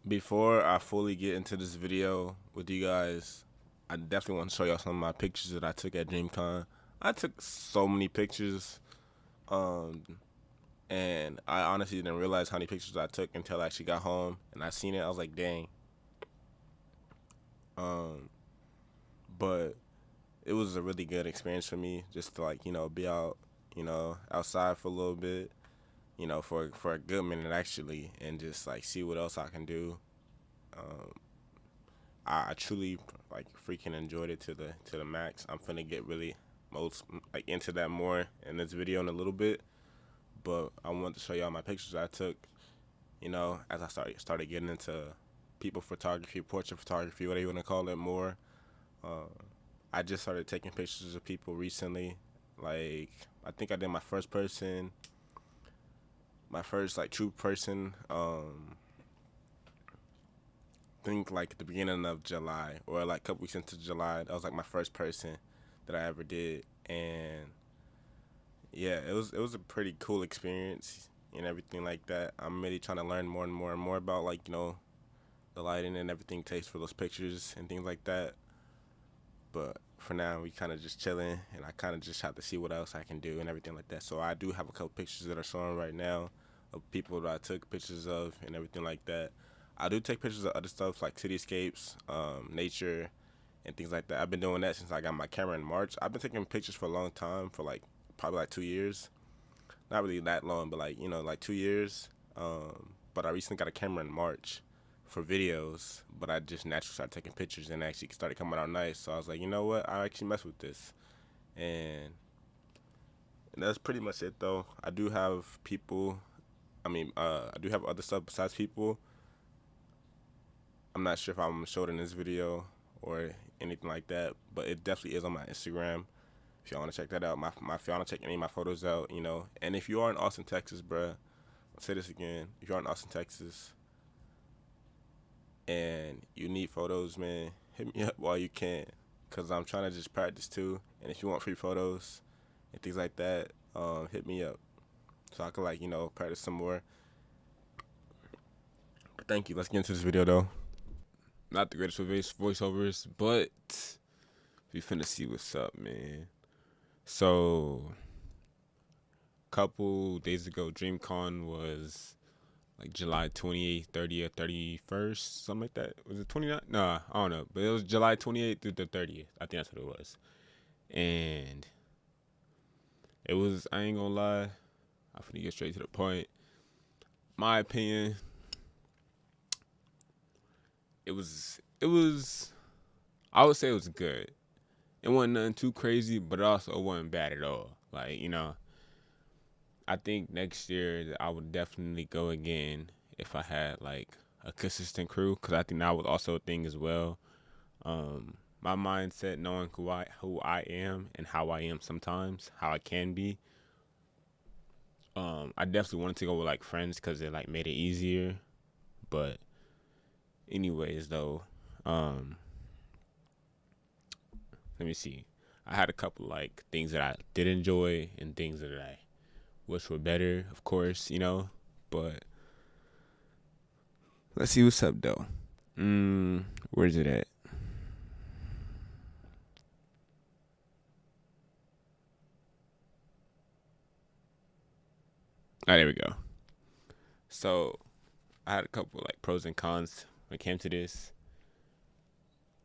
Before I fully get into this video with you guys, I definitely want to show y'all some of my pictures that I took at Dreamcon. I took so many pictures, and I honestly didn't realize how many pictures I took until I actually got home and I seen it. I was like, dang. But it was a really good experience for me just to be out, outside for a little bit, for a good minute actually, and just see what else I can do. I truly freaking enjoyed it to the max. I'm finna get really into that more in this video in a little bit, but I wanted to show y'all my pictures I took. As I started getting into people photography, portrait photography, whatever you want to call it, more. I just started taking pictures of people recently. I think I did my first true person. Think at the beginning of July, or a couple weeks into July. That was my first person that I ever did, and yeah, it was a pretty cool experience and everything like that. I'm really trying to learn more and more and more about the lighting and everything it takes for those pictures and things like that. But for now, we kind of just chilling, and I kind of just have to see what else I can do and everything like that. So I do have a couple pictures that are showing right now of people that I took pictures of and everything like that. I do take pictures of other stuff like cityscapes, nature, and things like that. I've been doing that since I got my camera in March. I've been taking pictures for a long time, for probably 2 years. Not really that long, but 2 years. But I recently got a camera in March for videos, but I just naturally started taking pictures and actually started coming out nice. So I was like, you know what, I actually mess with this, and that's pretty much it though. I do have people. I do have other stuff besides people. I'm not sure if I'm gonna show it in this video or anything like that, but it definitely is on my Instagram. If y'all wanna check that out, if y'all wanna check any of my photos out, And if you are in Austin, Texas, bruh, I'll say this again. If you are in Austin, Texas, and you need photos, man, hit me up while you can, cause I'm trying to just practice too. And if you want free photos and things like that, hit me up so I can practice some more. But thank you. Let's get into this video though. Not the greatest with voiceovers, but we finna see what's up, man. So, a couple days ago, Dreamcon was July 28th, 30th, 31st, something like that. Was it 29th? Nah, I don't know. But it was July 28th through the 30th. I think that's what it was. And it was, I ain't gonna lie, I'm finna get straight to the point. My opinion, it was, I would say it was good. It wasn't nothing too crazy, but it also wasn't bad at all. I think next year I would definitely go again if I had a consistent crew, because I think that was also a thing as well. My mindset, knowing who I am and how I am sometimes, how I can be. I definitely wanted to go with friends because it made it easier. But anyways though, let me see. I had a couple things that I did enjoy and things that I wish were better, of course, but let's see what's up though. Where's it at? Oh, there we go. So I had a couple pros and cons when it came to this.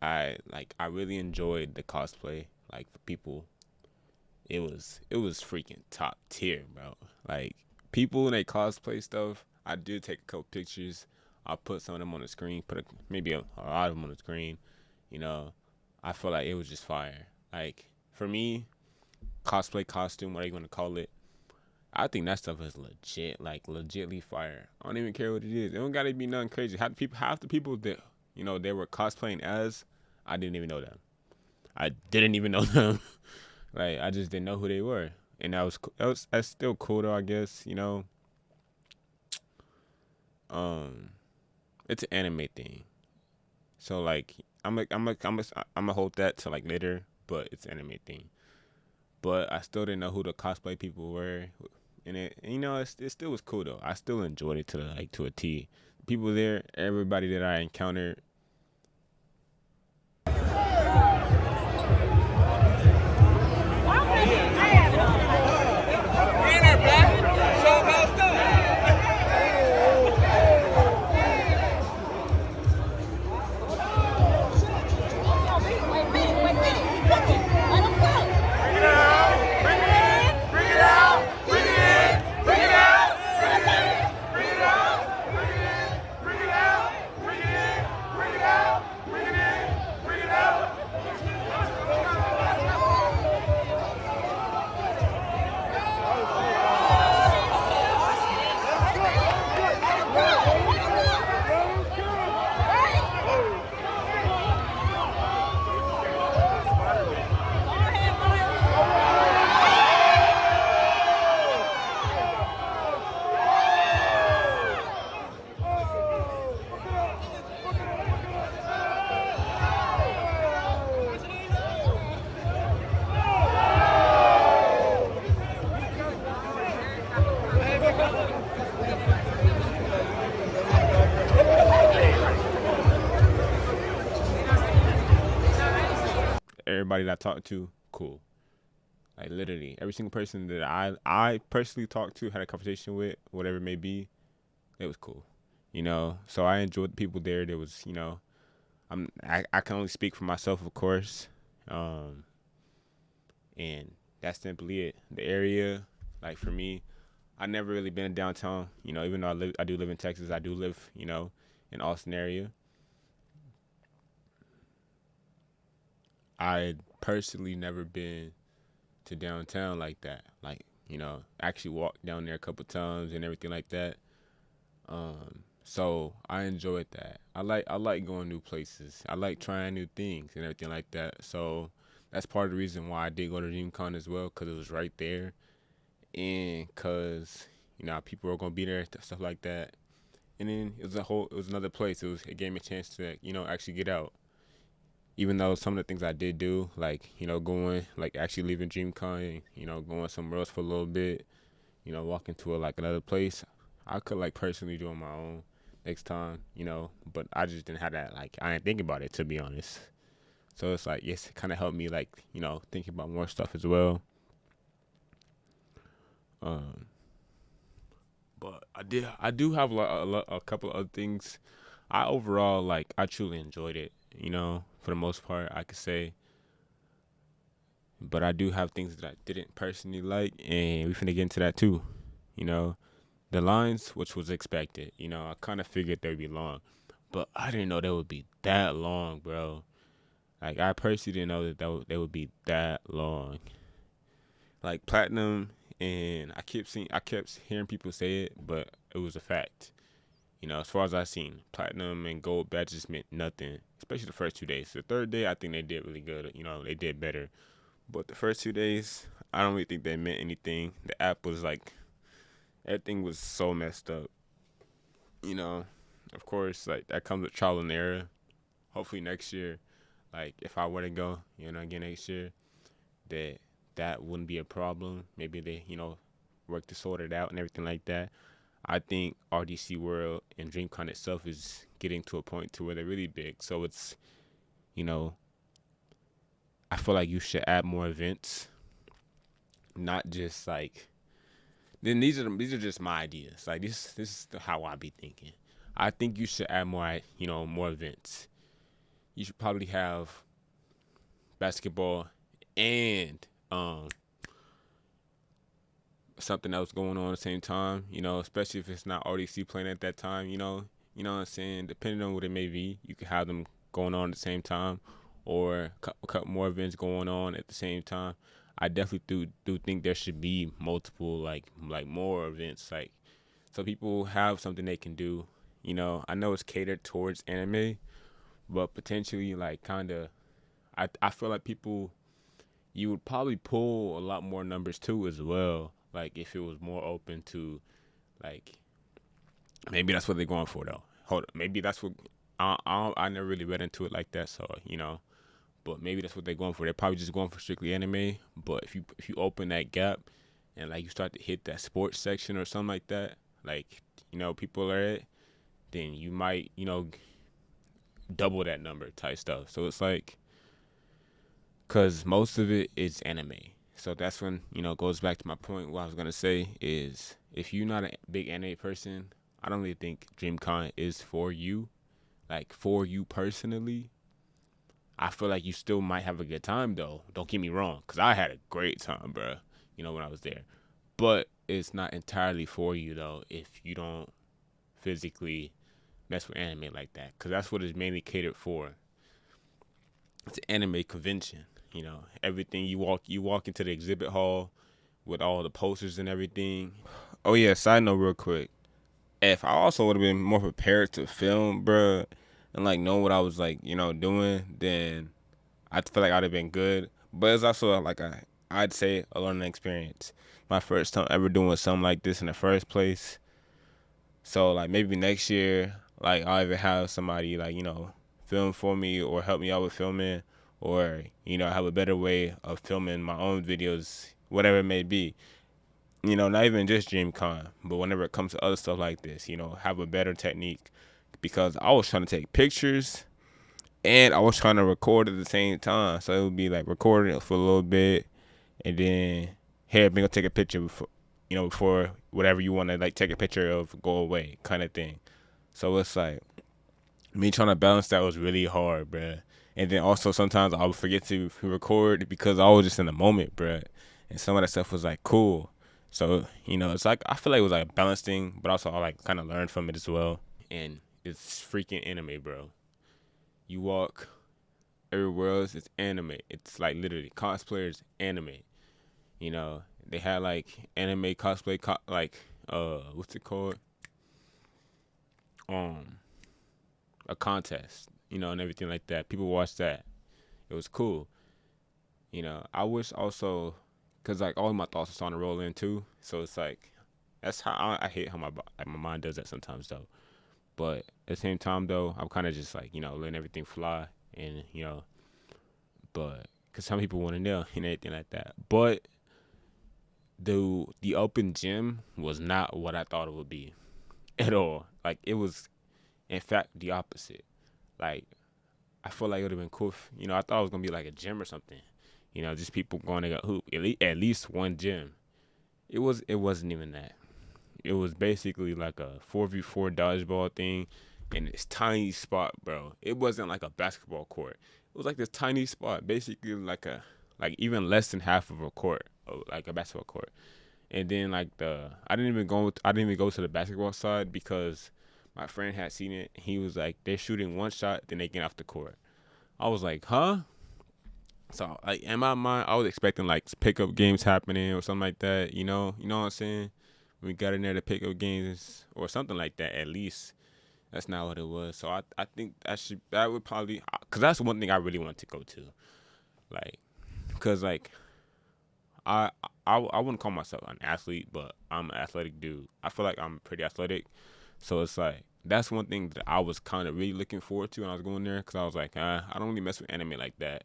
I really enjoyed the cosplay. For people, it was freaking top tier, bro. People when they cosplay stuff, I do take a couple pictures. I'll put some of them on the screen, maybe a lot of them on the screen. I feel like it was just fire. For me, cosplay, costume, whatever you want to call it, I think that stuff is legit, legitly fire. I don't even care what it is. It don't gotta be nothing crazy. Half the people that they were cosplaying as, I didn't even know them. I didn't even know them. I just didn't know who they were, and that's still cool though, I guess. It's an anime thing, so I'm gonna hold that to later, but it's an anime thing. But I still didn't know who the cosplay people were, and it still was cool though. I still enjoyed it to a T. people there, everybody that I encountered. Everybody that I talked to, cool. Like literally every single person that I personally talked to, had a conversation with, whatever it may be, it was cool. You know, so I enjoyed the people there. There was, you know, I can only speak for myself, of course, and that's simply it. The area, like for me, I never really been in downtown. You know, even though I do live in Texas, I do live, you know, in Austin area. I personally never been to downtown like that. Like, you know, actually walked down there a couple times and everything like that. So I enjoyed that. I like going new places. I like trying new things and everything like that. So that's part of the reason why I did go to Dreamcon as well, because it was right there, and because, you know, people were gonna be there, stuff like that. And then it was another place. It gave me a chance to, you know, actually get out. Even though some of the things I did do, like, you know, going, like actually leaving Dreamcon and, you know, going somewhere else for a little bit, you know, walking to like another place, I could like personally do on my own next time, you know, but I just didn't have that, like, I didn't think about it, to be honest. So it's like, yes, it kind of helped me, like, you know, thinking about more stuff as well. But I do have like a couple of other things. Overall, like, I truly enjoyed it, you know, for the most part, I could say. But I do have things that I didn't personally like, and we finna get into that too. You know, the lines, which was expected. You know, I kind of figured they'd be long, but I didn't know they would be that long, bro. Like, I personally didn't know that they would be that long. Like platinum, and I kept hearing people say it, but it was a fact. You know, as far as I seen, platinum and gold badges meant nothing, especially the first 2 days. The third day, I think they did really good. You know, they did better. But the first 2 days, I don't really think they meant anything. The app was like, everything was so messed up. You know, of course, like, that comes with trial and error. Hopefully next year, like, if I were to go, you know, again next year, that wouldn't be a problem. Maybe they, you know, work to sort it out and everything like that. I think RDC World and Dreamcon itself is getting to a point to where they're really big. So it's, you know, I feel like you should add more events, not just like. Then these are just my ideas. Like, this is how I be thinking. I think you should add more, you know, more events. You should probably have basketball and something else going on at the same time, you know, especially if it's not RDC playing at that time, you know what I'm saying? Depending on what it may be, you could have them going on at the same time, or a couple more events going on at the same time. I definitely do think there should be multiple, like more events, like, so people have something they can do. You know, I know it's catered towards anime, but potentially, like, kind of, I feel like you would probably pull a lot more numbers too as well. Like, if it was more open to, like, maybe that's what they're going for though. Hold on, maybe that's what I never really read into it like that. So, you know, but maybe that's what they're going for. They're probably just going for strictly anime. But if you open that gap and, like, you start to hit that sports section or something like that, like, you know, people are at, then you might, double that number type stuff. So it's like, because most of it is anime. So that's when, goes back to my point. What I was going to say is, if you're not a big anime person, I don't really think Dreamcon is for you. Like, for you personally, I feel like you still might have a good time, though. Don't get me wrong, because I had a great time, bro, when I was there. But it's not entirely for you, though, if you don't physically mess with anime like that, because that's what it's mainly catered for. It's an anime convention. Everything, you walk into the exhibit hall with all the posters and everything. Oh yeah, side note real quick. If I also would have been more prepared to film, bruh, and like know what I was like, doing, then I feel like I'd have been good. But it's also like I'd say a learning experience. My first time ever doing something like this in the first place. So like maybe next year, like I'll either have somebody like, film for me or help me out with filming, or, have a better way of filming my own videos, whatever it may be. Not even just Dreamcon, but whenever it comes to other stuff like this, have a better technique, because I was trying to take pictures and I was trying to record at the same time. So it would be like recording it for a little bit and then, hey, I'm going to take a picture before whatever you want to like take a picture of go away kind of thing. So it's like me trying to balance that was really hard, bruh. And then also sometimes I would forget to record because I was just in the moment, bruh. And some of that stuff was like cool. So, it's like, I feel like it was like a balance thing, but also I like kind of learned from it as well. And it's freaking anime, bro. You walk everywhere else, it's anime. It's like literally cosplayers, anime. They had like anime cosplay, what's it called? A contest, and everything like that. People watched that. It was cool. I wish also, because like all my thoughts are starting to roll in too. So it's like, that's how I hate how my mind does that sometimes though. But at the same time though, I'm kind of just like, letting everything fly, and but because some people want to know and everything like that. But the open gym was not what I thought it would be at all. Like, it was in fact the opposite. Like, I feel like it would have been cool if, I thought it was gonna be like a gym or something. Just people going to hoop. At least one gym. It wasn't even that. It was basically like a 4v4 dodgeball thing in this tiny spot, bro. It wasn't like a basketball court. It was like this tiny spot, basically like even less than half of a court, like a basketball court. And then like I didn't even go to the basketball side because my friend had seen it. He was like, they're shooting one shot, then they get off the court. I was like, huh? So like in my mind, I was expecting like pickup games happening or something like that. You know what I'm saying? We got in there to pick up games or something like that. At least that's not what it was. So I think that would probably, because that's one thing I really want to go to, like, because like I wouldn't call myself an athlete, but I'm an athletic dude. I feel like I'm pretty athletic, so it's like that's one thing that I was kind of really looking forward to when I was going there, because I was like, I don't really mess with anime like that.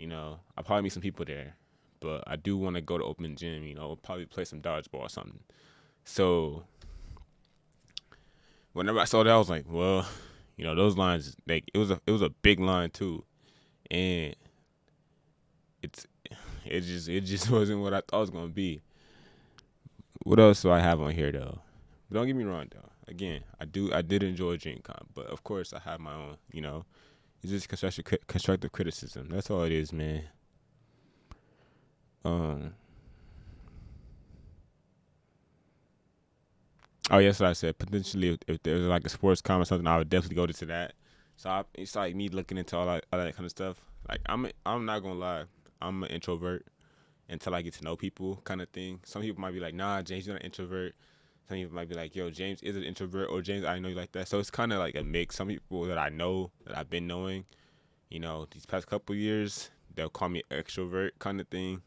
I'll probably meet some people there, but I do want to go to open gym. Probably play some dodgeball or something. So whenever I saw that, I was like, well, those lines, like it was a big line too, and it just wasn't what I thought it was gonna be. What else do I have on here though? But don't get me wrong though. Again, I did enjoy Dreamcon, but of course I have my own. It's just constructive criticism. That's all it is, man. Oh, yes, what I said. Potentially, if there's like a sports com or something, I would definitely go to that. So it's like me looking into all that kind of stuff. Like I'm not gonna lie, I'm an introvert until I get to know people, kind of thing. Some people might be like, nah, James, you're not an introvert. Some people might be like, yo, James is an introvert, or James, I know you like that. So it's kind of like a mix. Some people that I know, that I've been knowing, these past couple years, they'll call me extrovert, kind of thing.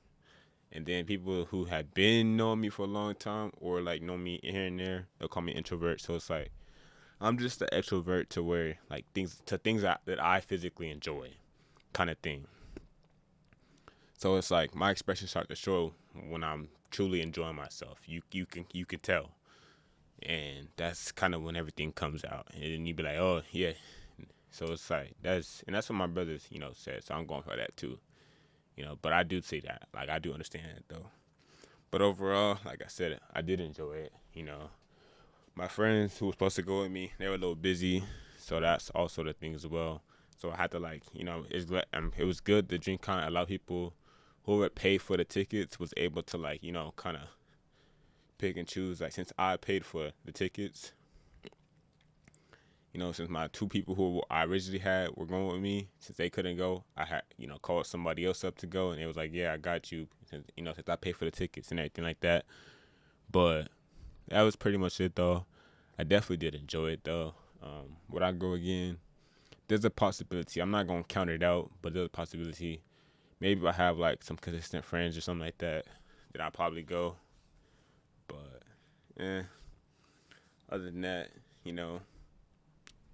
And then people who have been knowing me for a long time, or like know me here and there, they'll call me introvert. So it's like I'm just the extrovert to where like things that I physically enjoy, kind of thing. So it's like my expressions start to show when I'm truly enjoying myself. You can tell. and that's kind of when everything comes out, and then you be like, oh yeah. So it's like that's what my brothers, said. So I'm going for that too, But I do see that, like I do understand it though. But overall, like I said, I did enjoy it. My friends who were supposed to go with me, they were a little busy, so that's also the thing as well. So I had to it was good. The Dreamcon, a lot of people who would pay for the tickets was able to kind of pick and choose. Like since I paid for the tickets, since my two people who I originally had were going with me, since they couldn't go, I had, called somebody else up to go, and it was like, yeah, I got you, since I paid for the tickets and everything like that. But that was pretty much it, though. I definitely did enjoy it, though. Would I go again? There's a possibility. I'm not gonna count it out, but there's a possibility. Maybe if I have like some consistent friends or something like that, then I'll probably go. But, other than that,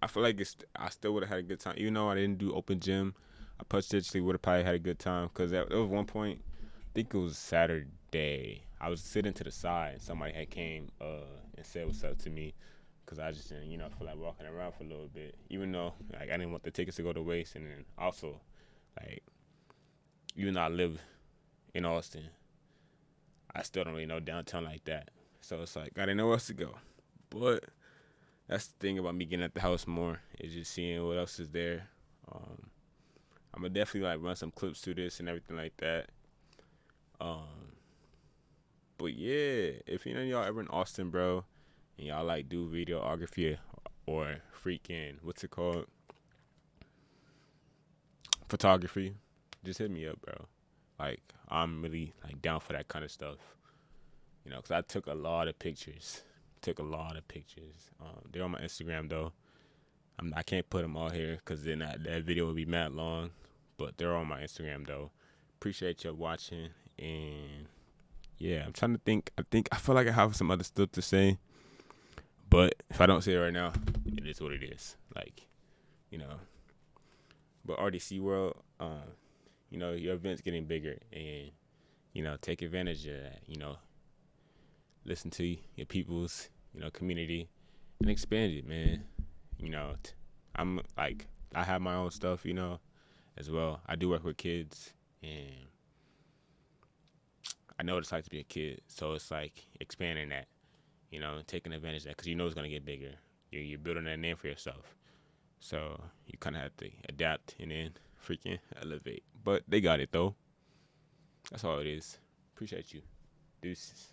I feel like I still would have had a good time. Even though I didn't do open gym, I potentially would have probably had a good time. Because there was one point, I think it was Saturday, I was sitting to the side and somebody had came and said what's up to me. Because I just didn't, feel like walking around for a little bit. Even though like I didn't want the tickets to go to waste. And then also, like, even though I live in Austin, I still don't really know downtown like that. So it's like, I didn't know where else to go. But that's the thing about me getting at the house more, is just seeing what else is there. I'm gonna definitely like run some clips through this and everything like that. But yeah, if y'all ever in Austin, bro, and y'all like do videography or freaking what's it called, photography, just hit me up, bro. Like I'm really like down for that kind of stuff. Cause I took a lot of pictures. They're on my Instagram though. I can't put them all here because then that video would be mad long. But they're on my Instagram though. Appreciate you watching, and yeah, I'm trying to think. I feel like I have some other stuff to say, but if I don't say it right now, it is what it is. Like, But RDC World, your event's getting bigger, and take advantage of that. Listen to your people's community and expand it, man. I'm like, I have my own stuff, as well. I do work with kids, and I know what it's like to be a kid. So it's like expanding that, taking advantage of that, because it's gonna get bigger. You're building that name for yourself. So you kind of have to adapt and then freaking elevate. But they got it though. That's all it is. Appreciate you. Deuces.